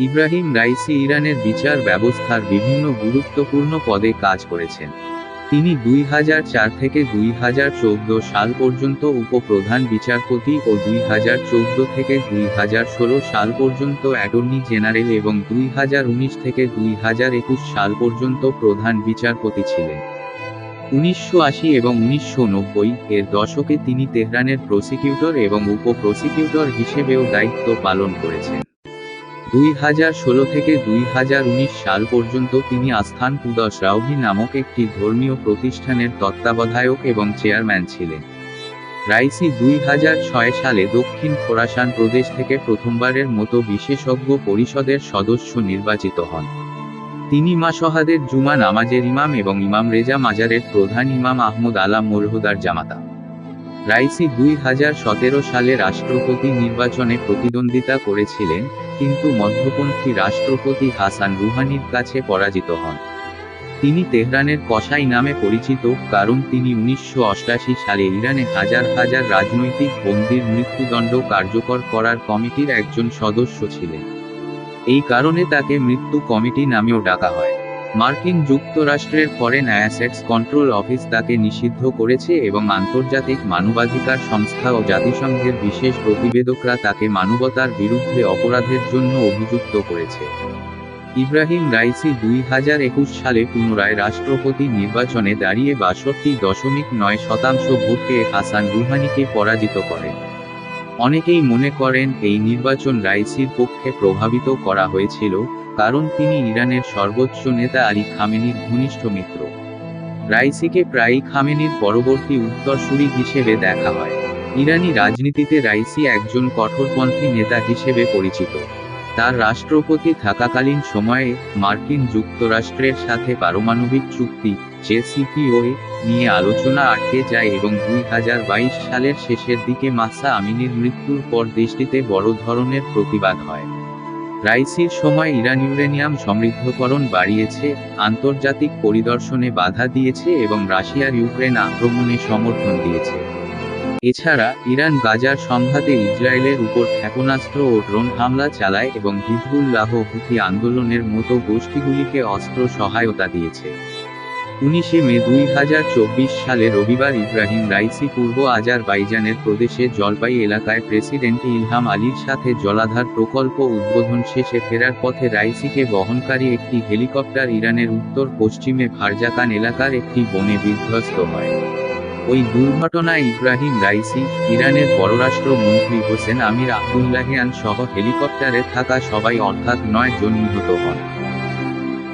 Ebrahim Raisi ইরানের বিচার ব্যবস্থার বিভিন্ন গুরুত্বপূর্ণ পদে কাজ করেছেন। তিনি 2004 থেকে 2014 সাল পর্যন্ত উপ-প্রধান বিচারপতি ও 2014 থেকে 2016 সাল পর্যন্ত অ্যাটর্নি জেনারেল এবং 2019 থেকে 2021 সাল পর্যন্ত প্রধান বিচারপতি ছিলেন। 1980 এবং 1990 এর দশকে তিনি তেহরানের প্রসিকিউটর এবং উপ-প্রসিকিউটর হিসেবেও দায়িত্ব পালন করেছেন। 2016 থেকে 2019 সাল পর্যন্ত তিনি আস্থান কুদস রাউহি নামক একটি ধর্মীয় প্রতিষ্ঠানের তত্ত্বাবধায়ক এবং চেয়ারম্যান ছিলেন। রাইসি 2006 সালে দক্ষিণ খোরাসান প্রদেশ থেকে প্রথমবারের মতো বিশেষজ্ঞ পরিষদের সদস্য নির্বাচিত হন। তিনি মাসহাদের জুমা নামাজের ইমাম এবং ইমাম রেজা মাজারের প্রধান ইমাম আহমদ আলা মোরহুদার জামাতা। রাইসি 2017 সালে রাষ্ট্রপতি নির্বাচনে প্রতিদ্বন্দ্বিতা করেছিলেন, কিন্তু মধ্যপন্থী রাষ্ট্রপতি হাসান রুহানির কাছে পরাজিত হন। তিনি তেহরানের কসাই নামে পরিচিত, কারণ তিনি 1988 সালে ইরানে হাজার হাজার রাজনৈতিক বন্দীর মৃত্যুদণ্ড কার্যকর করার কমিটির একজন সদস্য ছিলেন। এই কারণে তাকে মৃত্যু কমিটি নামেও ডাকা হয়। মার্কিন যুক্তরাষ্ট্রের ফরেন অ্যাসেটস কন্ট্রোল অফিস তাকে নিষিদ্ধ করেছে এবং আন্তর্জাতিক মানবাধিকার সংস্থা ও জাতিসংঘের বিশেষ প্রতিবেদকরা তাকে মানবতার বিরুদ্ধে অপরাধের জন্য অভিযুক্ত করেছে। ইব্রাহিম রাইসি 2021 সালে পুনরায় রাষ্ট্রপতি নির্বাচনে দাঁড়িয়ে 62.9% ভোট পেয়ে হাসান রুহানিকে পরাজিত করেন। অনেকেই মনে করেন এই নির্বাচন রাইসির পক্ষে প্রভাবিত করা হয়েছিল, কারণ তিনি ইরানের সর্বোচ্চ নেতা আলী খামেনির ঘনিষ্ঠ মিত্র। রাইসিকে প্রায়ই খামেনির পরবর্তী উত্তরসূরি হিসেবে দেখা হয়। ইরানি রাজনীতিতে রাইসি একজন কঠোরপন্থী নেতা হিসেবে পরিচিত। তার রাষ্ট্রপতি থাকাকালীন সময়ে মার্কিন যুক্তরাষ্ট্রের সাথে পারমাণবিক চুক্তি জেসিপিওএ নিয়ে আলোচনা আটকে যায় এবং 2022 সালের শেষের দিকে মাহসা আমিনির মৃত্যুর পর দেশটিতে বড় ধরনের প্রতিবাদ হয়। রাইসির সময় ইরান ইউরেনিয়াম সমৃদ্ধকরণ বাড়িয়েছে, আন্তর্জাতিক পরিদর্শনে বাধা দিয়েছে এবং রাশিয়ার ইউক্রেন আক্রমণে সমর্থন দিয়েছে। এছাড়া ইরান গাজার সংঘাতে ইসরায়েলের উপর ক্ষেপণাস্ত্র ও ড্রোন হামলা চালায় এবং হিজবুল্লাহ হুথি আন্দোলনের মতো গোষ্ঠীগুলিকে অস্ত্র সহায়তা দিয়েছে। 19 মে 2024 সালে রবিবার ইব্রাহিম রাইসি পূর্ব আজারবাইজানের প্রদেশে জলপাই এলাকায় প্রেসিডেন্ট ইলহাম আলীর সাথে জলাধার প্রকল্প উদ্বোধন শেষে ফেরার পথে রাইসিকে বহনকারী একটি হেলিকপ্টার ইরানের উত্তর পশ্চিমে ফারজাকান এলাকার একটি বনে বিধ্বস্ত হয়। ওই দুর্ঘটনায় ইব্রাহিম রাইসি, ইরানের পররাষ্ট্র মন্ত্রী হোসেন আমির আবদুল্লাহিয়ান সহ হেলিকপ্টারে থাকা সবাই অর্থাৎ 9 জন নিহত হন।